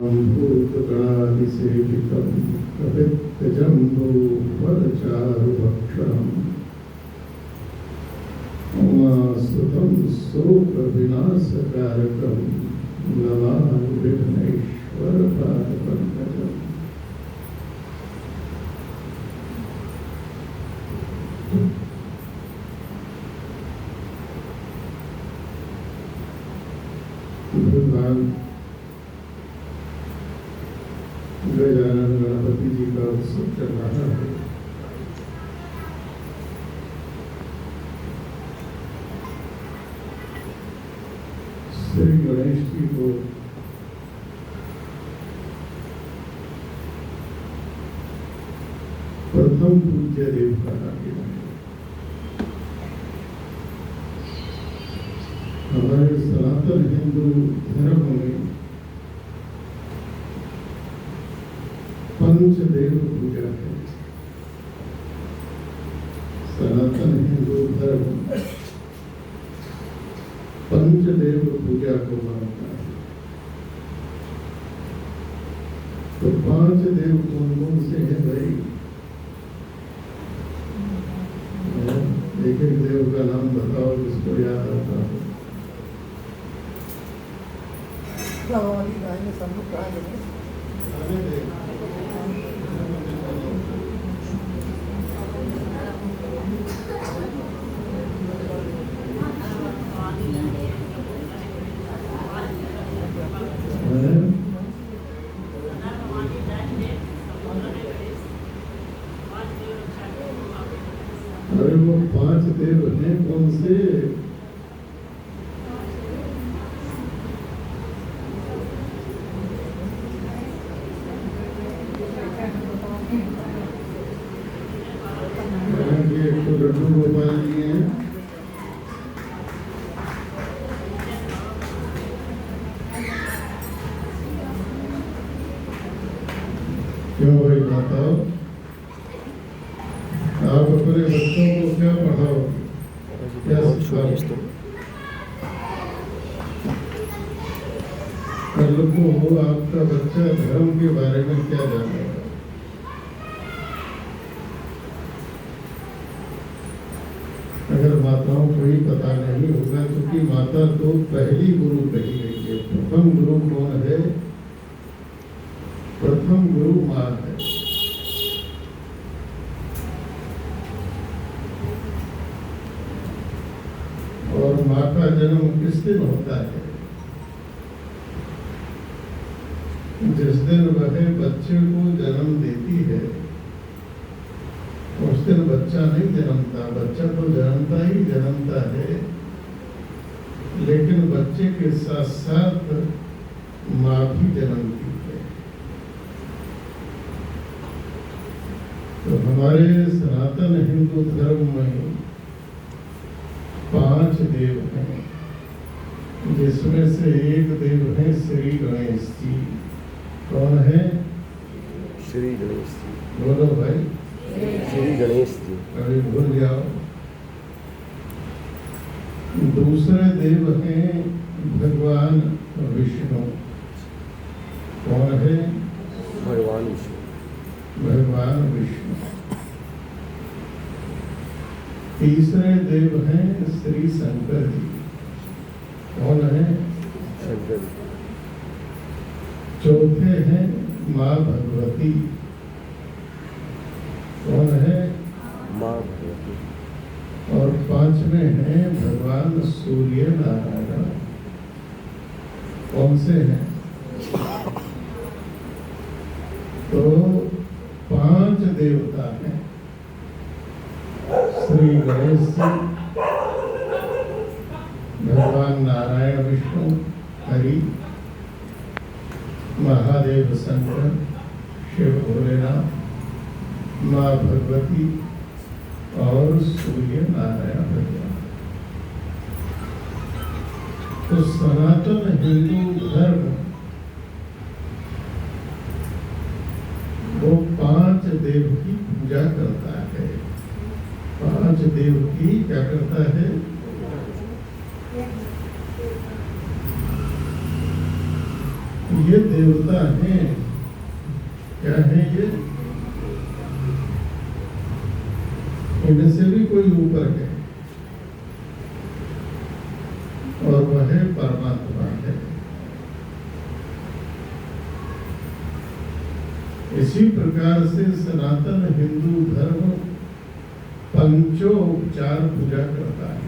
भूतगणादिसेवितं कपित्तजम्बूफलचारुभक्षणम् उमासुतं शोकविनाशकारकं नमामि विघ्नेश्वरपादपङ्कजम्। भगवान गजानन गणपति जी का उत्सव चल रहा है। श्री गणेश जी को प्रथम पूज्य देव कहा गया है। हमारे सनातन हिंदू धर्म में पंचदेव पूजा है। सनातन हिंदू धर्म पंचदेव पूजा को मानता है। तो पांच देव कौन कौन से हैं भाई? एक एक देव का नाम बताओ जिसको याद आता हो। अरे वो पांच देव हैं कौन से? एक तो लड्डू गोपाल जी हैं, क्यों भाई बताओ, आप अपने बच्चों को क्या पढ़ाओ, क्या सिखाओ? कल को हो आपका बच्चा धर्म के बारे में क्या जानेगा? अगर माताओं को ही पता नहीं होगा, क्योंकि माता तो पहली गुरु कही गई है। प्रथम गुरु कौन है? प्रथम गुरु माँ है। और माँ का जन्म किस दिन होता है? जिस दिन वह बच्चे को जन्म देती है उस दिन बच्चा नहीं जन्मता। बच्चा तो जन्मता ही जन्मता है, लेकिन बच्चे के साथ साथ माँ भी जन्मती है। तो हमारे सनातन हिंदू धर्म में पांच देव हैं, जिसमें से एक देव है श्री गणेश जी। कौन है? श्री गणेश जी। बोलो भाई। श्री गणेश जी। कभी भूल जाओ। दूसरे देव हैं भगवान विष्णु। कौन है? भगवान विष्णु। भगवान विष्णु। तीसरे देव हैं श्री शंकर जी। कौन है? शंकर जी। चौथे हैं माँ भगवती। कौन है? माँ भगवती। और पांचवें हैं भगवान सूर्य नारायण। कौन से हैं? तो पांच देवता हैं। श्री गणेश जी, भगवान नारायण विष्णु हरि, महादेव शंकर, शिव भोलेनाथ, माँ भगवती और सूर्य नारायण भगवान। तो सनातन हिंदू धर्म वो पांच देव की पूजा करता है। पांच देव की क्या करता है? ये देवता हैं, क्या है ये? इनसे भी कोई ऊपर है और वह परमात्मा है। इसी प्रकार से सनातन हिंदू धर्म पंचोपचार पूजा करता है।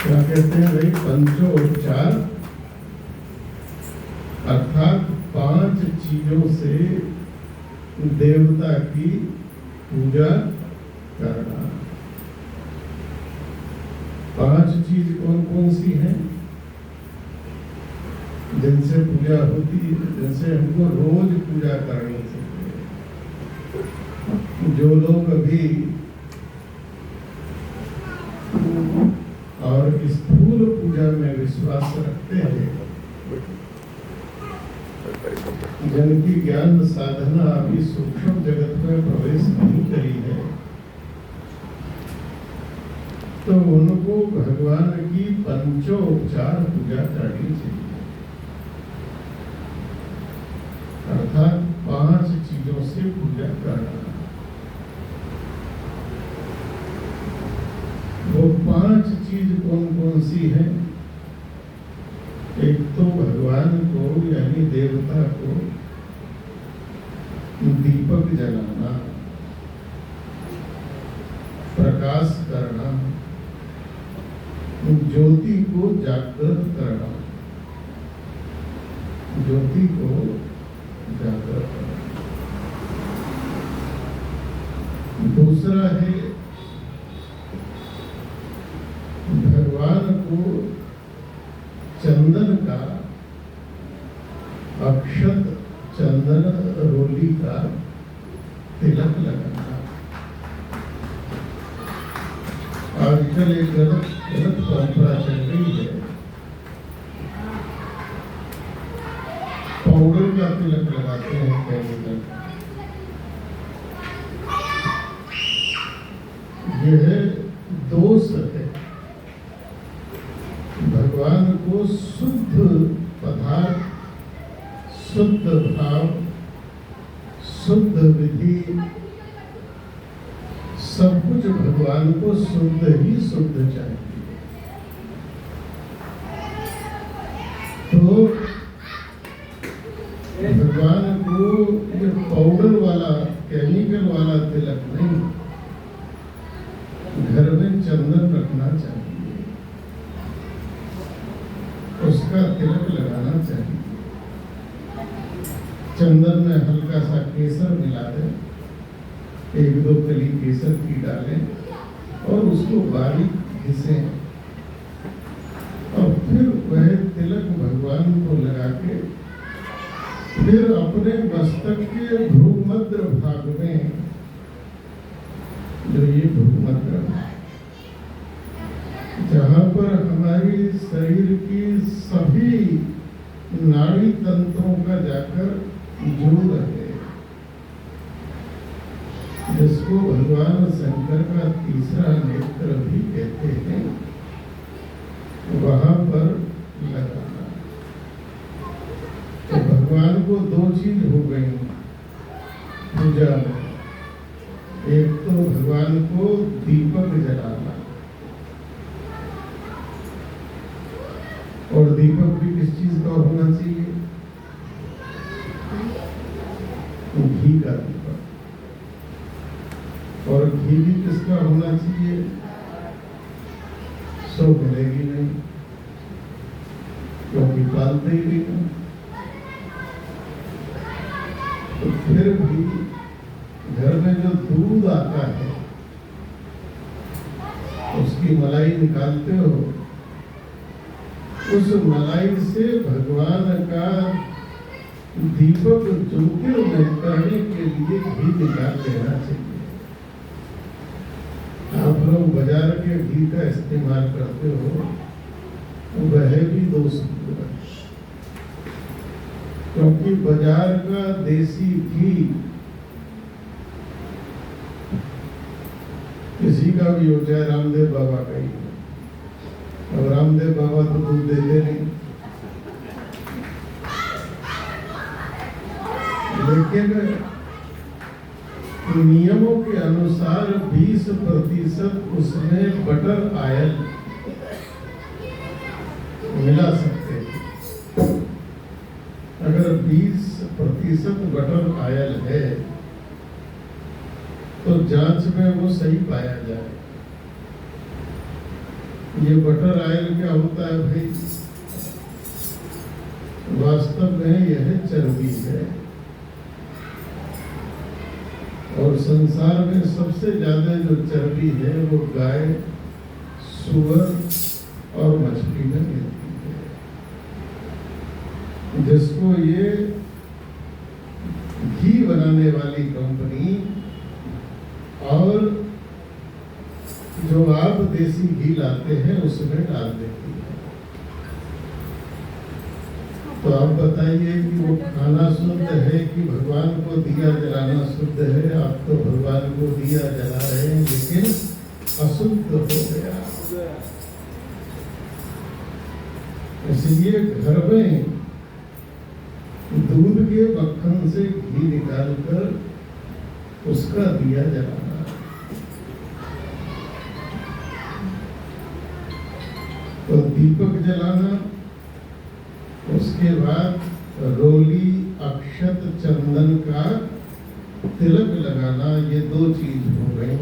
क्या कहते हैं भाई? पंचोपचार, अर्थात 5 चीजों से देवता की पूजा करना। 5 चीज कौन कौन सी हैं जिनसे पूजा होती है, जिनसे हमको रोज पूजा करनी चाहिए? जो लोग अभी और स्थूल पूजा में विश्वास रखते हैं, जिनकी ज्ञान साधना अभी सूक्ष्म जगत में प्रवेश नहीं करी है, तो उनको भगवान की पंचोपचार पूजा करनी चाहिए। अर्थात 5 चीजों से पूजा करना। वो 5 चीज कौन कौन सी है? एक तो भगवान को यानी देवता को दीपक जलाना, प्रकाश करना, ज्योति को जागृत करना, ज्योति को जागृत करना। दूसरा है भगवान को चंदन का, अक्षत चंदन रोली का तिलक लगाना। आजकल एक गलत परंपरा चल रही है, पाउडर का तिलक लगाते हैं केमिकल। यह दोष है। भगवान को शुद्ध पदार्थ, शुद्ध भाव, शुद्ध विधि, सब कुछ भगवान को शुद्ध ही शुद्ध चाहिए। तो भगवान को ये पाउडर वाला, केमिकल वाला तिलक नहीं, घर में चंदन रखना चाहिए, उसका तिलक लगाना चाहिए। चंदन में हल्का सा केसर मिला दें, 1-2 कली केसर की डालें और उसको बारीक घिसें और फिर वह तिलक भगवान को लगा के फिर अपने मस्तक के भ्रूमध्य भाग में, जो ये भ्रूमध्य है, जहाँ पर हमारी शरीर की सभी नाड़ी तंत्रों का जाकर जोड़ है, जिसको भगवान शंकर का तीसरा नेत्र भी कहते हैं, वहां पर लगाना। तो भगवान को 2 चीज हो गई पूजा में। एक तो भगवान को दीपक जलाना, और दीपक भी किस चीज का होना चाहिए? घी का दीपक। और घी भी किसका होना चाहिए? सो मिलेगी नहीं, क्योंकि पालते ही नहीं। तो फिर भी घर में जो दूध आता है उसकी मलाई निकालते हो, उस मलाई से भगवान का दीपक ज्योतिर्मय करने के लिए घी निकाल लेना चाहिए। आप लोग बाजार के घी का इस्तेमाल करते हो, वह भी दोष है, क्योंकि बाजार का देसी घी किसी का भी हो, चाहे रामदेव बाबा का ही। अब रामदेव बाबा तो दूध देते नहीं, लेकिन नियमों के अनुसार 20% उसमें बटर आयल मिला सकते हैं। अगर 20% बटर आयल है तो जांच में वो सही पाया जाए। ये बटर आयल क्या होता है भाई? वास्तव में यह चर्बी है और संसार में सबसे ज्यादा जो चर्बी है वो गाय, सूअर और मछली में मिलती है, जिसको ये घी बनाने वाली कंपनी और जो आप देसी घी लाते हैं उसमें डाल देती है। तो आप बताइए कि वो खाना शुद्ध है कि भगवान को दिया जलाना शुद्ध है? आप तो भगवान को दिया जला रहे हैं लेकिन अशुद्ध हो गया। इसलिए घर में दूध के मक्खन से घी निकालकर उसका दिया जलाना। तो दीपक जलाना, उसके बाद रोली, अक्षत, चंदन का तिलक लगाना, ये 2 चीज हो गई।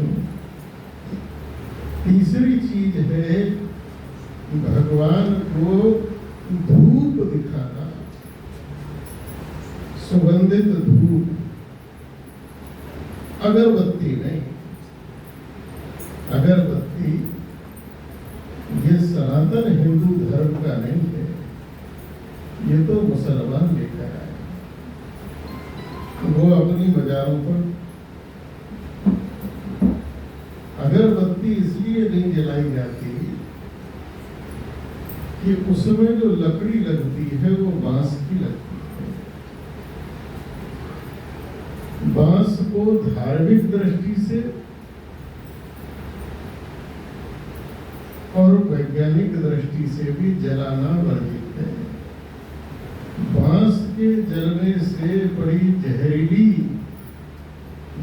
तीसरी चीज है भगवान को धूप दिखाना, सुगंधित धूप, अगरबत्ती नहीं। अगरबत्ती ये सनातन हिंदू धर्म का नहीं है, ये तो मुसलमान लेकर आए। वो अपनी मजारों पर अगरबत्ती इसलिए नहीं जलाई जाती कि उसमें जो लकड़ी लगती है वो बांस की लगती है। बांस को धार्मिक दृष्टि से और वैज्ञानिक दृष्टि से भी जलाना वर्जित है। बांस के जलने से बड़ी जहरीली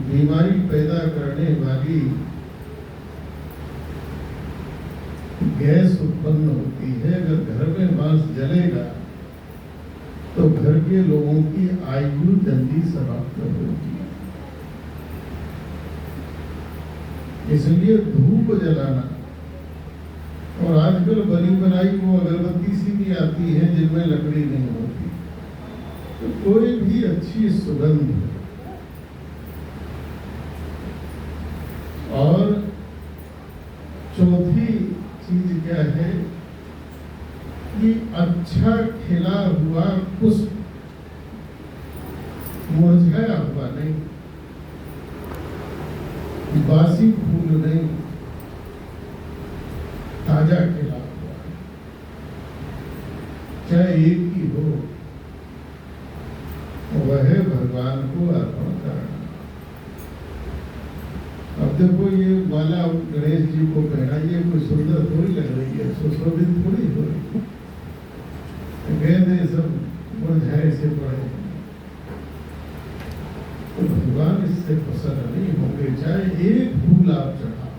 बीमारी पैदा करने वाली गैस उत्पन्न होती है। अगर घर में बांस जलेगा तो घर के लोगों की आयु जल्दी समाप्त होगी। इसलिए धूप जलाना, और आजकल बनी बनाई वो अगरबत्ती सी भी आती है जिनमें लकड़ी नहीं होती। तो कोई भी अच्छी सुगंध और चौथी चीज क्या है कि अच्छा खिला हुआ पुष्प, मुरझाया हुआ नहीं, बासी फूल नहीं, ताजा खिला हुआ, चाहे एक ही हो, वह भगवान को अर्पण करना। अब देखो ये माला गणेश जी को पहनाइए, कोई सुंदर थोड़ी लग रही है, सुशोभित थोड़ी हो रही है। गेंदे सब मुरझाए से पड़े, तो भगवान इससे प्रसन्न नहीं होंगे। चाहे एक फूल आप चढ़ाओ,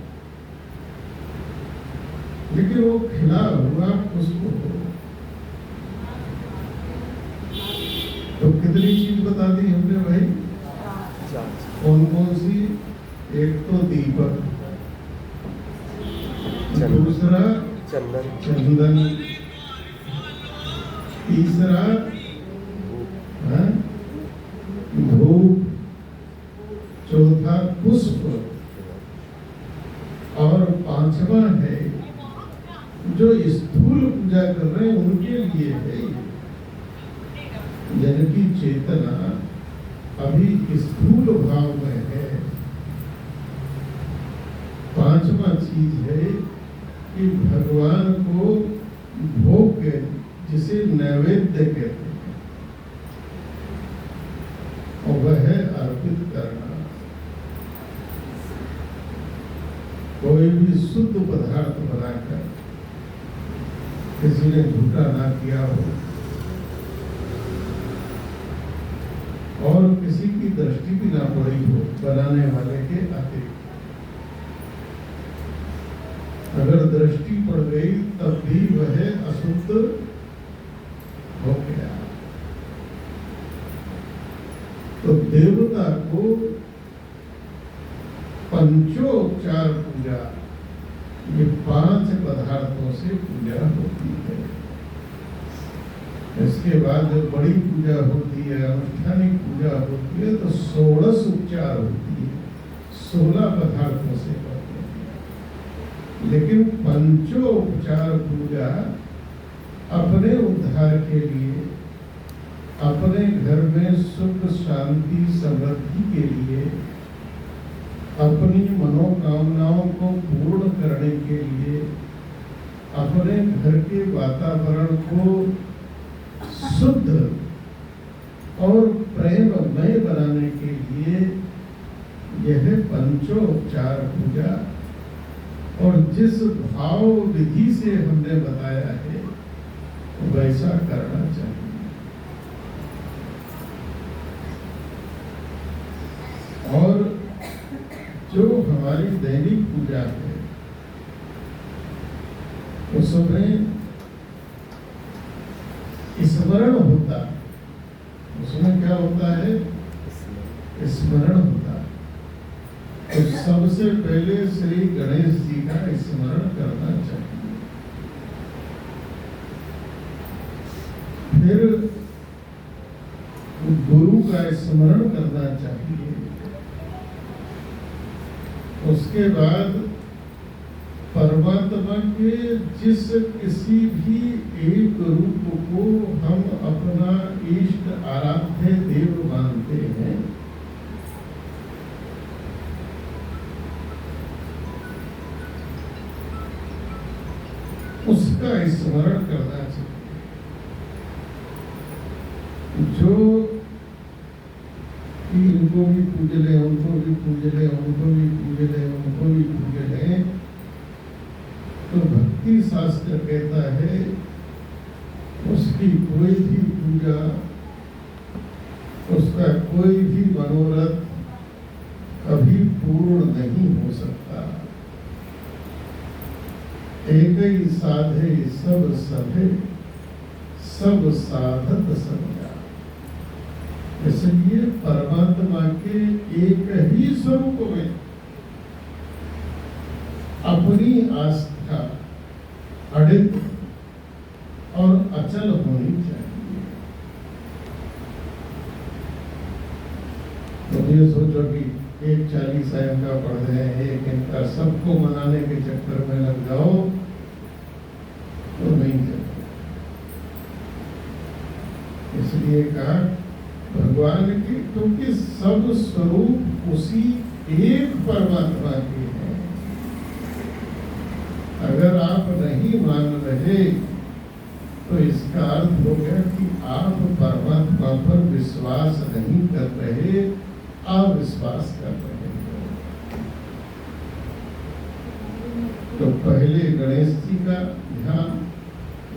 लेकिन वो खिला हुआ पुष्प हो। तो कितनी चीज बता दी हमने भाई? कौन कौन सी? एक तो दीपक, दूसरा चंदन, तीसरा धूप, चौथा पुष्प, और 5वां है जो स्थूल पूजा कर रहे हैं उनके लिए है। जिनकी चेतना अभी स्थूल भाव में है। 5वां चीज है कि भगवान को भोग, जिसे नैवेद्य कहते हैं, और वह अर्पित करना। कोई भी शुद्ध पदार्थ बनाकर किसी ने झूठा ना किया हो, और किसी की दृष्टि भी ना पड़ी हो बनाने वाले के अतिरिक्त। अगर दृष्टि पड़ गई तब भी वह अशुद्ध हो गया। तो देवता को पंचोपचार पूजा, ये 5 पदार्थों से पूजा होती है। इसके बाद जब बड़ी पूजा होती है, अनुष्ठानिक पूजा होती है, तो 16 उपचार होती है, 16 पदार्थों से करते हैं। लेकिन पंचोपचार पूजा अपने उद्धार के लिए, अपने घर में सुख शांति समृद्धि के लिए, अपनी मनोकामनाओं को पूर्ण करने के लिए, अपने घर के वातावरण को शुद्ध और प्रेममय बनाने के लिए यह पंचोपचार पूजा, और जिस भाव विधि से हमने बताया है वैसा करना चाहिए। और जो हमारी दैनिक पूजा है उसमें स्मरण होता, उसमें क्या होता है? स्मरण होता। तो सबसे पहले श्री गणेश जी का स्मरण करना चाहिए, फिर गुरु का स्मरण करना चाहिए, उसके बाद परमात्मा के जिस किसी भी एक रूप को हम अपना इष्ट आराध्य देव मानते हैं, उसका स्मरण करना चाहिए। जो इनको भी पूज ले, उनको भी पूज ले, उनको भी पूज ले, उनको भी पूज ले, तो भक्ति शास्त्र कहता है उसकी कोई भी पूजा, उसका कोई भी मनोरथ कभी पूर्ण नहीं हो सकता। एक ही साधे सब सभे, सब साधत समझा। इसलिए परमात्मा के एक ही स्वरूप में अपनी आस्था अडिग और अचल होनी चाहिए। तो ये सोचो कि एक 40 का पढ़ रहे हैं, एक इनका सबको मनाने के चक्कर में लग जाओ तो नहीं चलता। इसलिए कहा भगवान की, क्योंकि सब स्वरूप उसी एक परमात्मा के हैं। अगर आप नहीं मान रहे तो इसका अर्थ हो गया कि आप परमात्मा पर विश्वास नहीं कर रहे, अविश्वास कर रहे हैं। तो पहले गणेश जी का ध्यान,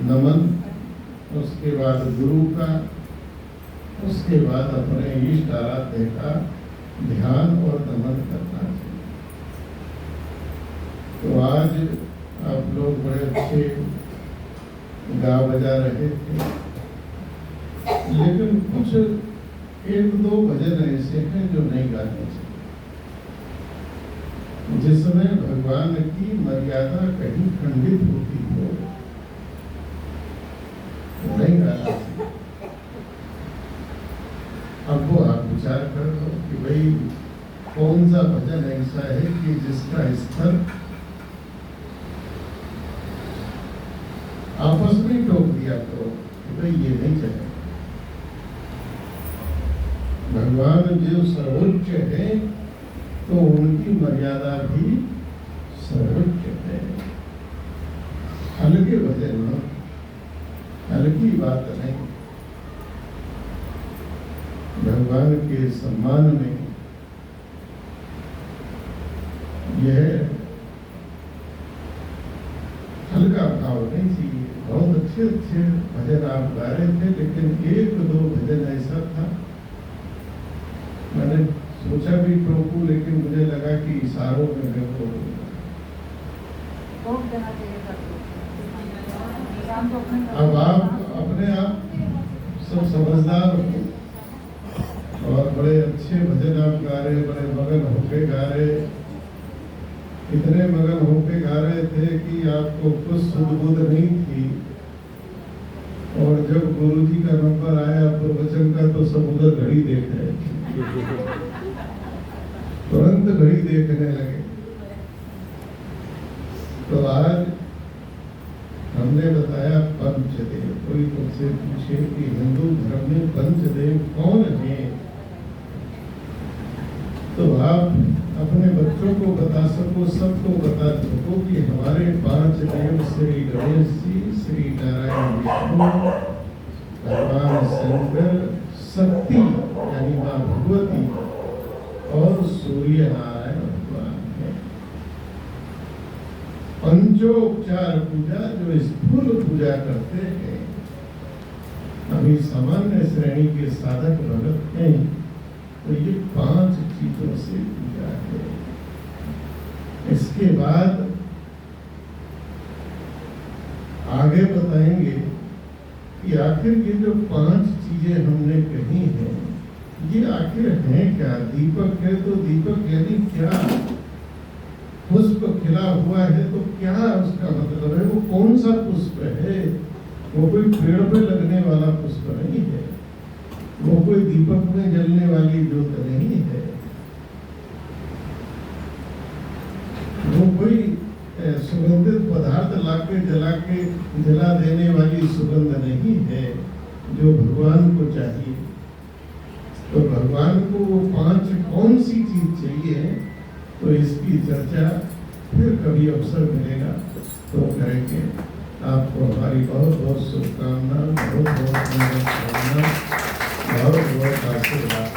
नमन, उसके बाद गुरु का, उसके बाद अपने इष्ट आराध्य का ध्यान और नमन करना चाहिए। तो आज आप लोग बड़े अच्छे गा बजा रहे थे, लेकिन कुछ 1-2 भजन ऐसे हैं जो नहीं गाने चाहिए, जिसमें भगवान की मर्यादा कहीं खंडित होती हो, नहीं गाना चाहिए। अब वो आप विचार कर लो कि भाई कौन सा भजन ऐसा है कि जिसका स्तर आपस में टोक दिया करो कि भाई ये नहीं चलेगा। भगवान जो सर्वोच्च है तो उनकी मर्यादा भी सर्वोच्च है। हल्के भजन हो, हल्की बात नहीं। भगवान के सम्मान में यह हल्का भाव नहीं चाहिए। बहुत अच्छे भजन आप गा रहे थे, लेकिन 1-2 भजन ऐसा था इशारों में मैं बोलूंगा। अब आप अपने आप सब समझदार हो और बड़े अच्छे भजन आप गा रहे, बड़े मगन होके गा रहे, इतने मगन होके गा रहे थे कि आपको कुछ सुध-बुध नहीं थी। और जब गुरु जी का नंबर आया प्रवचन का तो सब उधर घड़ी देख रहे थे, तुरंत घड़ी देखने लगे। तो आज हमने बताया पंचदेव। कोई तुमसे पूछे कि हिंदू धर्म में पंचदेव कौन है, तो आप अपने बच्चों को बता सको, सबको बता सको कि हमारे 5 देव श्री गणेश जी, श्री नारायण विष्णु, भगवान शंकर, शक्ति यानी माँ भगवती और सूर्य नारायण भगवान है। पंचोपचार पूजा जो स्थूल पूजा करते हैं, अभी सामान्य श्रेणी के साधक भगत हैं, तो ये 5 चीजों से पूजा है। इसके बाद आगे बताएंगे कि आखिर ये जो 5 चीजें हमने कही हैं, ये आखिर हैं क्या। दीपक है तो दीपक यानी क्या, पुष्प खिला हुआ है तो क्या उसका मतलब है, वो कौन सा पुष्प है। वो कोई पेड़ पे लगने वाला पुष्प नहीं है, वो कोई दीपक में जलने वाली ज्योत नहीं है, वो कोई सुगंधित पदार्थ लाके जला देने वाली सुगंध नहीं है जो भगवान को चाहिए। तो भगवान को वो 5 कौन सी चीज चाहिए, तो इसकी चर्चा फिर कभी अवसर मिलेगा तो करेंगे। आपको हमारी बहुत बहुत शुभकामना, बहुत बहुत आशीर्वाद।